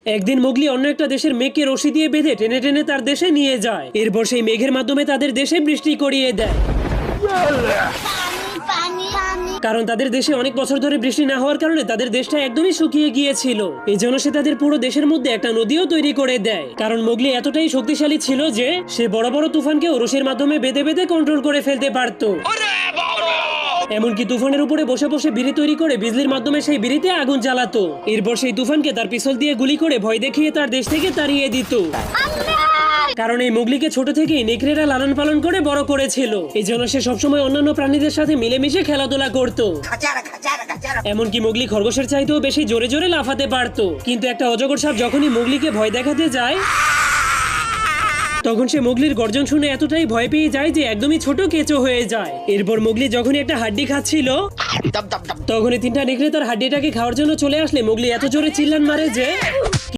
একদিন মোগলি অন্য একটা দেশের মেঘকে রশি দিয়ে বেঁধে টেনে টেনে তার দেশে নিয়ে যায়। এরপর সেই মেঘের মাধ্যমে তাদের দেশে বৃষ্টি করিয়ে দেয়। কারণ তাদের দেশে অনেক বছর ধরে বৃষ্টি না হওয়ার কারণে তাদের দেশটা একদমই শুকিয়ে গিয়েছিল। এই জন্য সে তাদের পুরো দেশের মধ্যে একটা নদীও তৈরি করে দেয়। কারণ মোগলি এতটাই শক্তিশালী ছিল যে সে বড় বড় তুফানকে রশির মাধ্যমে বেঁধে বেঁধে কন্ট্রোল করে ফেলতে পারত। এমনকি তুফানের উপরে বসে বসে বিড়ি তৈরি করে বিজলির মাধ্যমে সেই বিড়িতে আগুন জ্বালাতো। এরপর সেই তুফানকে তার পিছল দিয়ে গুলি করে ভয় দেখিয়ে তার দেশ থেকে তাড়িয়ে দিত। কারণ এই মোগলিকে ছোট থেকেই নেকড়েরা লালন পালন করে বড় করেছিল। এই জন্য সে সবসময় অন্যান্য প্রাণীদের সাথে মিলেমিশে খেলাধুলা করত। এমনকি মোগলি খরগোশের চাইতেও বেশি জোরে জোরে লাফাতে পারত। কিন্তু একটা অজগর সাপ যখনই মোগলিকে ভয় দেখাতে যায় তখন সে মোগলির গর্জন শুনে এতটাই ভয় পেয়ে যায় যে একদমই ছোট কেঁচো হয়ে যায়। এরপর মোগলি যখনই একটা হাড্ডি খাচ্ছিল তখনই তিনটা নেকড়ে তার হাড্ডিটাকে খাওয়ার জন্য চলে আসলে মোগলি এত জোরে চিল্লান মারে যে